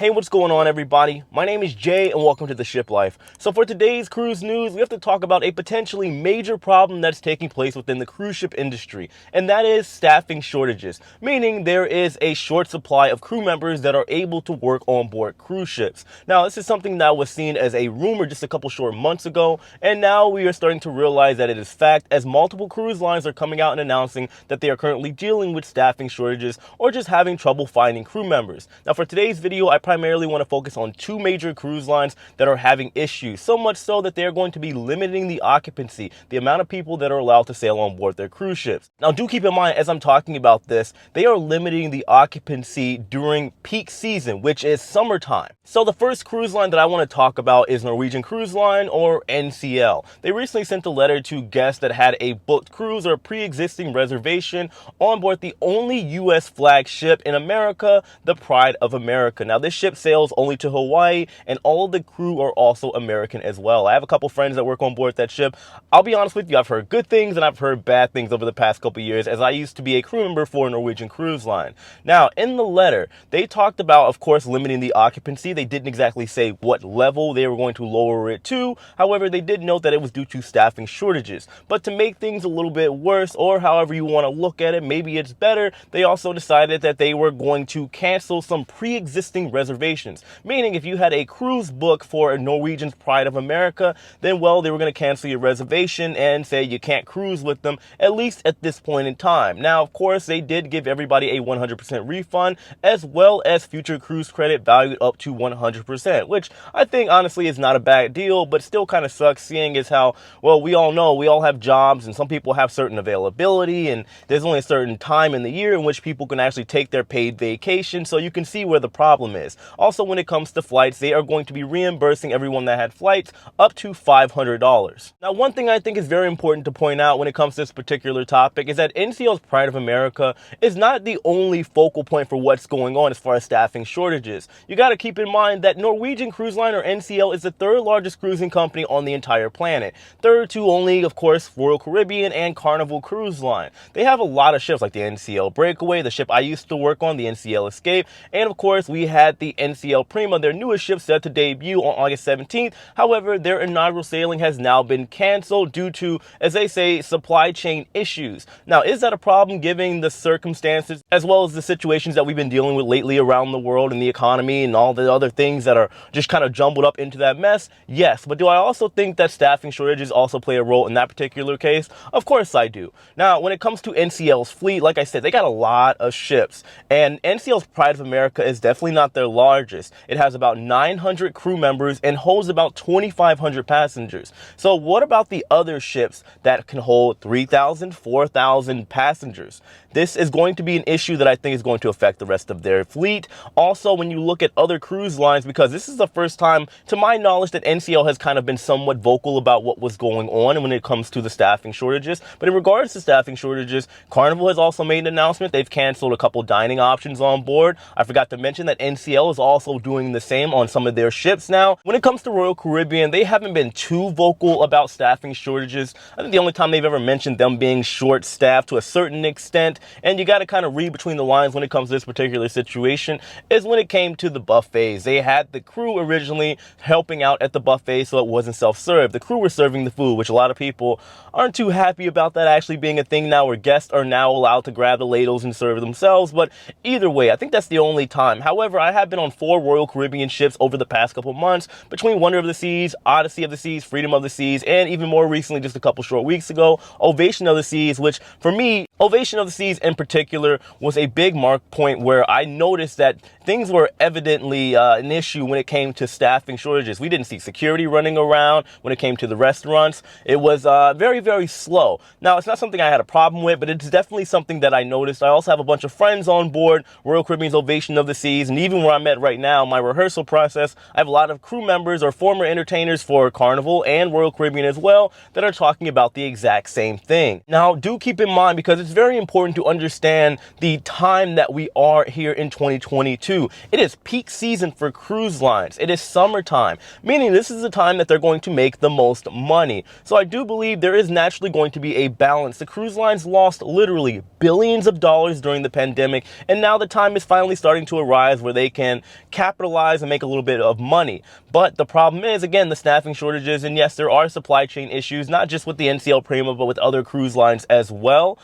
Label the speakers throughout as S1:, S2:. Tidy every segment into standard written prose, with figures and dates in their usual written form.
S1: Hey, what's going on, everybody? My name is Jay and welcome to the Shiplife. So for today's cruise news, we have to talk about a potentially major problem that's taking place within the cruise ship industry, and that is staffing shortages, meaning there is a short supply of crew members that are able to work on board cruise ships. Now, this is something that was seen as a rumor just a couple short months ago, and now we are starting to realize that it is fact as multiple cruise lines are coming out and announcing that they are currently dealing with staffing shortages or just having trouble finding crew members. Now, for today's video, I primarily want to focus on two major cruise lines that are having issues, so much so that they're going to be limiting the occupancy, the amount of people that are allowed to sail on board their cruise ships. Now, do keep in mind, as I'm talking about this, they are limiting the occupancy during peak season, which is summertime. So the first cruise line that I want to talk about is Norwegian Cruise Line, or NCL. They recently sent a letter to guests that had a booked cruise or pre-existing reservation on board the only U.S. flag ship in America, the Pride of America. Now, this ship sails only to Hawaii, and all of the crew are also American as well. I have a couple friends that work on board that ship. I'll be honest with you, I've heard good things and I've heard bad things over the past couple years, as I used to be a crew member for Norwegian Cruise Line. Now, in the letter, they talked about, of course, limiting the occupancy. They didn't exactly say what level they were going to lower it to. However, they did note that it was due to staffing shortages. But to make things a little bit worse, or however you want to look at it, maybe it's better, they also decided that they were going to cancel some pre-existing reservations. Meaning, if you had a cruise book for Norwegian's Pride of America, then, well, they were going to cancel your reservation and say you can't cruise with them, at least at this point in time. Now, of course, they did give everybody a 100% refund, as well as future cruise credit valued up to 100%, which I think honestly is not a bad deal, but still kind of sucks, seeing as how, well, we all know we all have jobs and some people have certain availability, and there's only a certain time in the year in which people can actually take their paid vacation. So you can see where the problem is. Also, when it comes to flights, they are going to be reimbursing everyone that had flights up to $500. Now, one thing I think is very important to point out when it comes to this particular topic is that NCL's Pride of America is not the only focal point for what's going on as far as staffing shortages. You got to keep in mind that Norwegian Cruise Line, or NCL, is the third largest cruising company on the entire planet. Third to only, of course, Royal Caribbean and Carnival Cruise Line. They have a lot of ships like the NCL Breakaway, the ship I used to work on, the NCL Escape, and of course we had the NCL Prima, their newest ship, set to debut on August 17th. However, their inaugural sailing has now been canceled due to, as they say, supply chain issues. Now, is that a problem given the circumstances as well as the situations that we've been dealing with lately around the world and the economy and all the other things that are just kind of jumbled up into that mess? Yes, but do I also think that staffing shortages also play a role in that particular case? Of course I do. Now, when it comes to NCL's fleet, like I said, they got a lot of ships, and NCL's Pride of America is definitely not their largest. It has about 900 crew members and holds about 2,500 passengers. So what about the other ships that can hold 3,000, 4,000 passengers? This is going to be an issue that I think is going to affect the rest of their fleet. Also, when you look at other cruise lines, because this is the first time, to my knowledge, that NCL has kind of been somewhat vocal about what was going on when it comes to the staffing shortages. But in regards to staffing shortages, Carnival has also made an announcement. They've canceled a couple dining options on board. I forgot to mention that NCL is also doing the same on some of their ships now. When it comes to Royal Caribbean, they haven't been too vocal about staffing shortages. I think the only time they've ever mentioned them being short-staffed to a certain extent, and you got to kind of read between the lines when it comes to this particular situation, is when it came to the buffets. They had the crew originally helping out at the buffet, so it wasn't self-serve. The crew were serving the food, which a lot of people aren't too happy about that actually being a thing now, where guests are now allowed to grab the ladles and serve themselves. But either way, I think that's the only time. However, I have been on 4 Royal Caribbean ships over the past couple months, between Wonder of the Seas, Odyssey of the Seas, Freedom of the Seas, and even more recently, just a couple short weeks ago, Ovation of the Seas, which for me, Ovation of the Seas in particular was a big mark point where I noticed that things were evidently an issue when it came to staffing shortages. We didn't see security running around when it came to the restaurants. It was very, very slow. Now, it's not something I had a problem with, but it's definitely something that I noticed. I also have a bunch of friends on board Royal Caribbean's Ovation of the Seas, and even where I'm at right now, my rehearsal process, I have a lot of crew members or former entertainers for Carnival and Royal Caribbean as well that are talking about the exact same thing. Now, do keep in mind, because it's very important to understand the time that we are here in 2022. It is peak season for cruise lines. It is summertime, meaning this is the time that they're going to make the most money. So I do believe there is naturally going to be a balance. The cruise lines lost literally billions of dollars during the pandemic, and now the time is finally starting to arise where they can can capitalize and make a little bit of money. But the problem is, again, the staffing shortages, and yes, there are supply chain issues, not just with the NCL Prima, but with other cruise lines as well.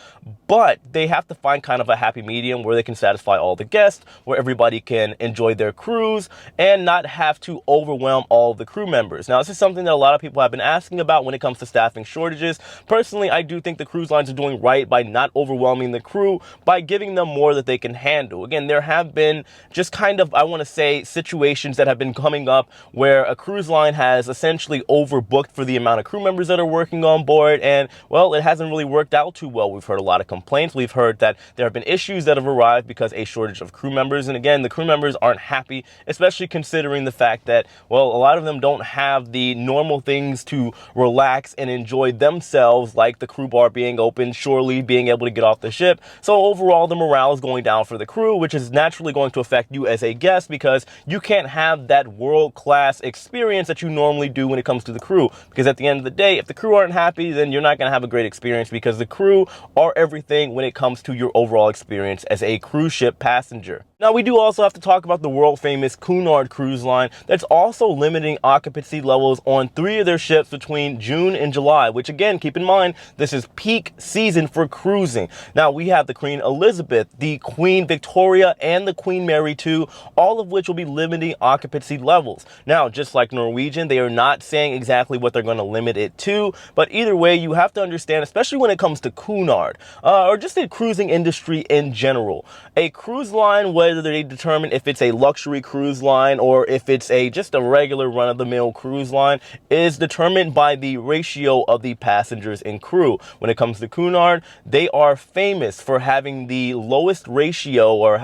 S1: But they have to find kind of a happy medium where they can satisfy all the guests, where everybody can enjoy their cruise and not have to overwhelm all of the crew members. Now, this is something that a lot of people have been asking about when it comes to staffing shortages. Personally, I do think the cruise lines are doing right by not overwhelming the crew, by giving them more that they can handle. Again, there have been just kind of, I want to say, situations that have been coming up where a cruise line has essentially overbooked for the amount of crew members that are working on board, and well, it hasn't really worked out too well. We've heard a lot of complaints. We've heard that there have been issues that have arrived because a shortage of crew members, and again, the crew members aren't happy, especially considering the fact that, well, a lot of them don't have the normal things to relax and enjoy themselves, like the crew bar being open, surely being able to get off the ship. So overall, the morale is going down for the crew, which is naturally going to affect you as a guest, because you can't have that world-class experience that you normally do when it comes to the crew. Because at the end of the day, if the crew aren't happy, then you're not going to have a great experience, because the crew are everything when it comes to your overall experience as a cruise ship passenger. Now, we do also have to talk about the world famous Cunard cruise line that's also limiting occupancy levels on 3 of their ships between June and July, which again, keep in mind, this is peak season for cruising. Now, we have the Queen Elizabeth, the Queen Victoria, and the Queen Mary II, all of which will be limiting occupancy levels. Now, just like Norwegian, they are not saying exactly what they're going to limit it to, but either way, you have to understand, especially when it comes to Cunard, or just the cruising industry in general, a cruise line, whether they determine if it's a luxury cruise line or if it's just a regular run-of-the-mill cruise line, is determined by the ratio of the passengers and crew. When it comes to Cunard, they are famous for having the lowest ratio, or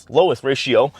S1: lowest ratio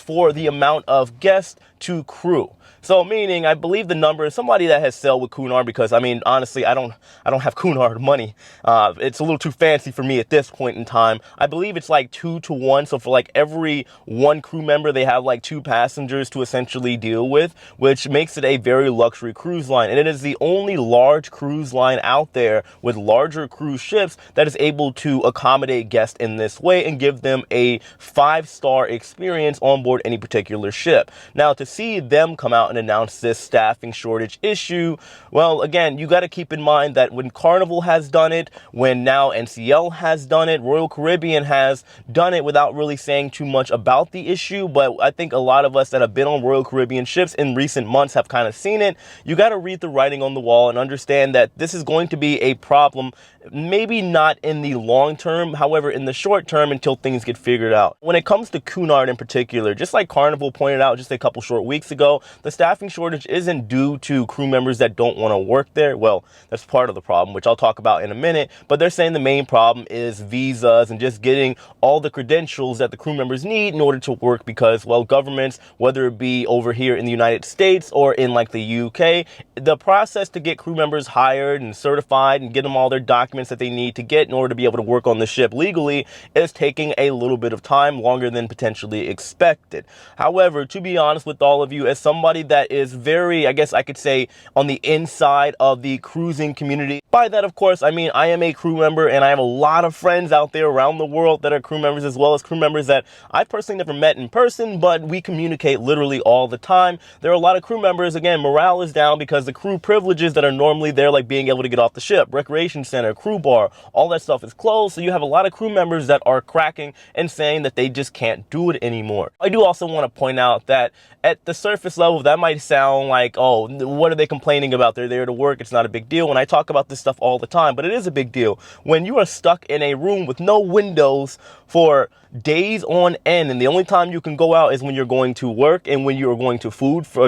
S1: for the amount of guests to crew. So meaning, I believe the number is somebody that has sailed with Cunard, because I mean, honestly, I don't have Cunard money. It's a little too fancy for me at this point in time. I believe it's like 2 to 1. So for like every 1 crew member, they have like 2 passengers to essentially deal with, which makes it a very luxury cruise line. And it is the only large cruise line out there with larger cruise ships that is able to accommodate guests in this way and give them a 5-star experience on board any particular ship. Now, to see them come out and announce this staffing shortage issue, well, again, you got to keep in mind that when Carnival has done it, when now NCL has done it, Royal Caribbean has done it without really saying too much about the issue. But I think a lot of us that have been on Royal Caribbean ships in recent months have kind of seen it. You got to read the writing on the wall and understand that this is going to be a problem, maybe not in the long term, however, in the short term, until things get figured out. When it comes to Cunard in particular, just like Carnival pointed out just a couple short weeks ago, the staffing shortage isn't due to crew members that don't want to work there. Well, that's part of the problem, which I'll talk about in a minute, but they're saying the main problem is visas and just getting all the credentials that the crew members need in order to work, because, well, governments, whether it be over here in the United States or in like the UK, the process to get crew members hired and certified and get them all their documents that they need to get in order to be able to work on the ship legally is taking a little bit of time, longer than potentially expected. However, to be honest with all of you, as somebody that is very, I guess I could say, on the inside of the cruising community, by that, of course, I mean I am a crew member, and I have a lot of friends out there around the world that are crew members, as well as crew members that I personally never met in person, but we communicate literally all the time. There are a lot of crew members, again, morale is down because the crew privileges that are normally there, like being able to get off the ship, recreation center, crew bar, all that stuff is closed. So you have a lot of crew members that are cracking and saying that they just can't do it anymore. I do also want to point out that at the surface level, that might sound like, oh, what are they complaining about? They're there to work. It's not a big deal. And I talk about this stuff all the time, but it is a big deal. When you are stuck in a room with no windows for days on end, and the only time you can go out is when you're going to work and when you're going to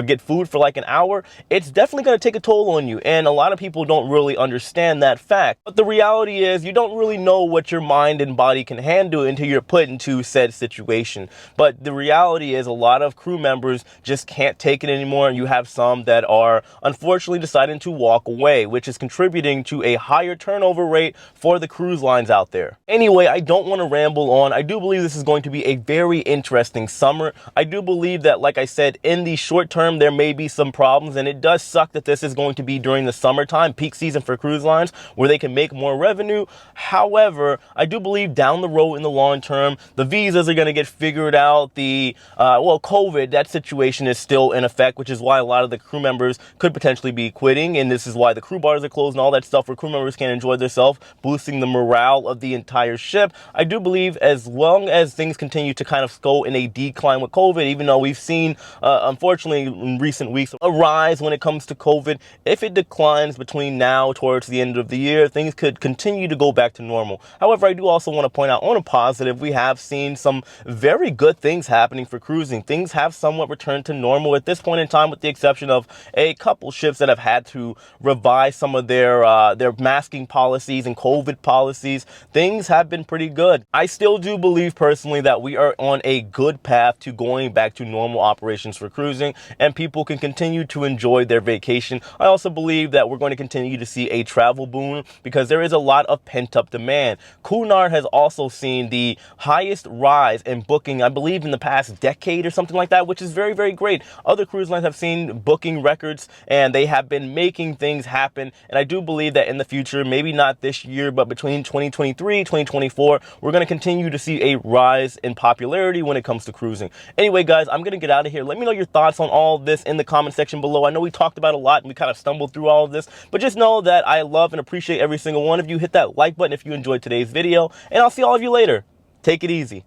S1: get food for like an hour, it's definitely going to take a toll on you. And a lot of people don't really understand that fact. But the reality is, you don't really know what your mind and body can handle until you're put into said situation. But the reality is, a lot of crew members just can't take it anymore, and you have some that are unfortunately deciding to walk away, which is contributing to a higher turnover rate for the cruise lines out there. Anyway, I don't want to ramble on. I do believe this is going to be be a very interesting summer. I do believe that, like I said, in the short term, there may be some problems, and it does suck that this is going to be during the summertime, peak season for cruise lines, where they can make more revenue. However, I do believe down the road in the long term, the visas are going to get figured out. COVID, that situation is still in effect, which is why a lot of the crew members could potentially be quitting, and this is why the crew bars are closed and all that stuff, where crew members can enjoy themselves, boosting the morale of the entire ship. I do believe as long as things continue to kind of go in a decline with COVID, even though we've seen, unfortunately, in recent weeks, a rise when it comes to COVID, if it declines between now towards the end of the year, things could continue to go back to normal. However, I do also want to point out, on a positive, we have seen some very good things happening for cruising. Things have somewhat returned to normal at this point in time, with the exception of a couple ships that have had to revise some of their masking policies and COVID policies. Things have been pretty good. I still do believe personally that we are on a good path to going back to normal operations for cruising, and people can continue to enjoy their vacation. I also believe that we're going to continue to see a travel boom because there is a lot of pent-up demand. Cunard has also seen the highest rise in booking, I believe, in the past decade or something like that, which is very, very great. Other cruise lines have seen booking records, and they have been making things happen. And I do believe that in the future, maybe not this year, but between 2023, 2024, we're going to continue to see a rise in popularity when it comes to cruising. Anyway, guys, I'm going to get out of here. Let me know your thoughts on all of this in the comment section below. I know we talked about a lot and we kind of stumbled through all of this, but just know that I love and appreciate every single one of you. Hit that like button if you enjoyed today's video, and I'll see all of you later. Take it easy.